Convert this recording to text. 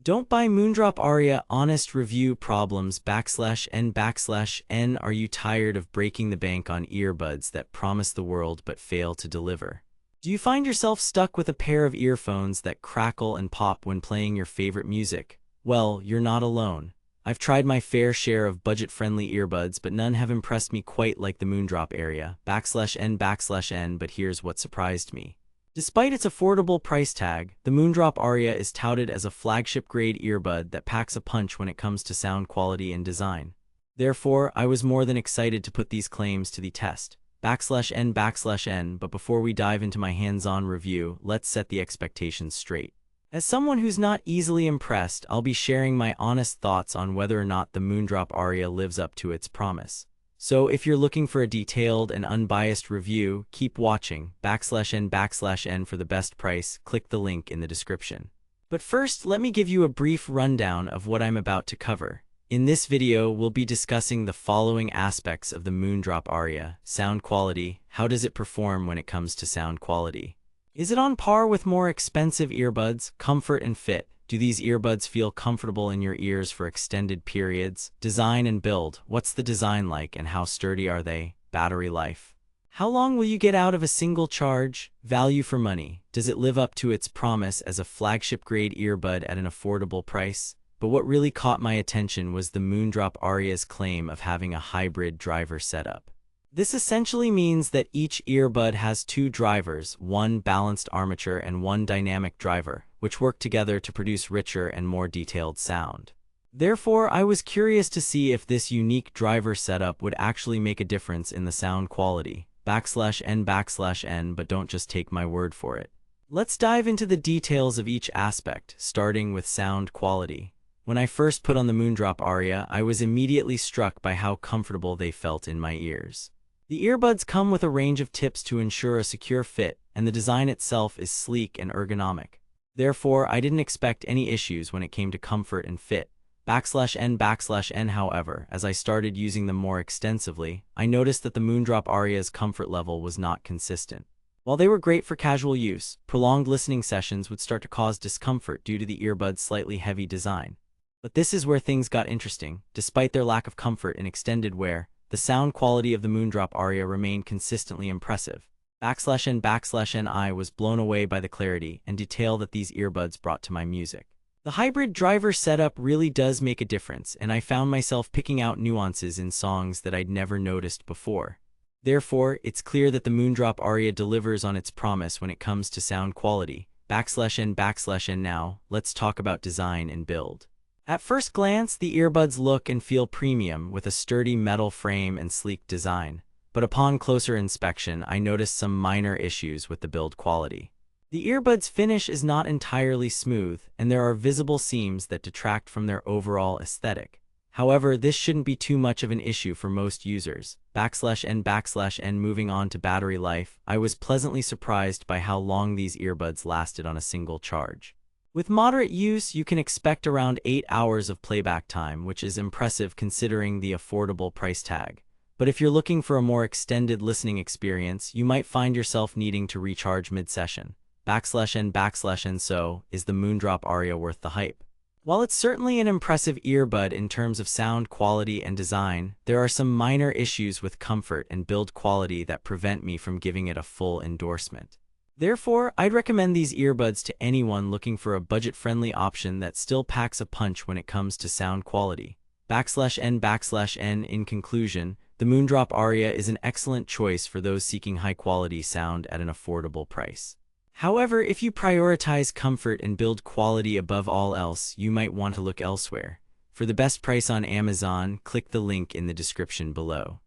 Don't buy Moondrop Aria. Honest review problems /n/n. Are you tired of breaking the bank on earbuds that promise the world but fail to deliver? Do you find yourself stuck with a pair of earphones that crackle and pop when playing your favorite music? Well, you're not alone. I've tried my fair share of budget-friendly earbuds, but none have impressed me quite like the Moondrop Aria /n/n. But here's what surprised me. Despite its affordable price tag, the Moondrop Aria is touted as a flagship-grade earbud that packs a punch when it comes to sound quality and design. Therefore, I was more than excited to put these claims to the test. /n/n. But before we dive into my hands-on review, let's set the expectations straight. As someone who's not easily impressed, I'll be sharing my honest thoughts on whether or not the Moondrop Aria lives up to its promise. So if you're looking for a detailed and unbiased review, keep watching. /n/n. For the best price, click the link in the description. But first, let me give you a brief rundown of what I'm about to cover. In this video, we'll be discussing the following aspects of the Moondrop Aria: sound quality. How does it perform when it comes to sound quality? Is it on par with more expensive earbuds? Comfort and fit. Do these earbuds feel comfortable in your ears for extended periods? Design and build. What's the design like and how sturdy are they? Battery life. How long will you get out of a single charge? Value for money. Does it live up to its promise as a flagship-grade earbud at an affordable price? But what really caught my attention was the Moondrop Aria's claim of having a hybrid driver setup. This essentially means that each earbud has two drivers, one balanced armature and one dynamic driver, which work together to produce richer and more detailed sound. Therefore, I was curious to see if this unique driver setup would actually make a difference in the sound quality. /n/n. But don't just take my word for it. Let's dive into the details of each aspect, starting with sound quality. When I first put on the Moondrop Aria, I was immediately struck by how comfortable they felt in my ears. The earbuds come with a range of tips to ensure a secure fit, and the design itself is sleek and ergonomic. Therefore, I didn't expect any issues when it came to comfort and fit. /n/n. However, as I started using them more extensively, I noticed that the Moondrop Aria's comfort level was not consistent. While they were great for casual use, prolonged listening sessions would start to cause discomfort due to the earbud's slightly heavy design. But this is where things got interesting. Despite their lack of comfort in extended wear, the sound quality of the Moondrop Aria remained consistently impressive. /n/n. I was blown away by the clarity and detail that these earbuds brought to my music. The hybrid driver setup really does make a difference, and I found myself picking out nuances in songs that I'd never noticed before. Therefore, it's clear that the Moondrop Aria delivers on its promise when it comes to sound quality. /n/n. Now, let's talk about design and build. At first glance, the earbuds look and feel premium with a sturdy metal frame and sleek design. But upon closer inspection, I noticed some minor issues with the build quality. The earbud's finish is not entirely smooth, and there are visible seams that detract from their overall aesthetic. However, this shouldn't be too much of an issue for most users. /n/n. Moving on to battery life, I was pleasantly surprised by how long these earbuds lasted on a single charge. With moderate use, you can expect around 8 hours of playback time, which is impressive considering the affordable price tag. But if you're looking for a more extended listening experience, you might find yourself needing to recharge mid-session. /n/n. So, is the Moondrop Aria worth the hype? While it's certainly an impressive earbud in terms of sound quality and design, there are some minor issues with comfort and build quality that prevent me from giving it a full endorsement. Therefore, I'd recommend these earbuds to anyone looking for a budget-friendly option that still packs a punch when it comes to sound quality. /n/n. In conclusion, the Moondrop Aria is an excellent choice for those seeking high-quality sound at an affordable price. However, if you prioritize comfort and build quality above all else, you might want to look elsewhere. For the best price on Amazon, click the link in the description below.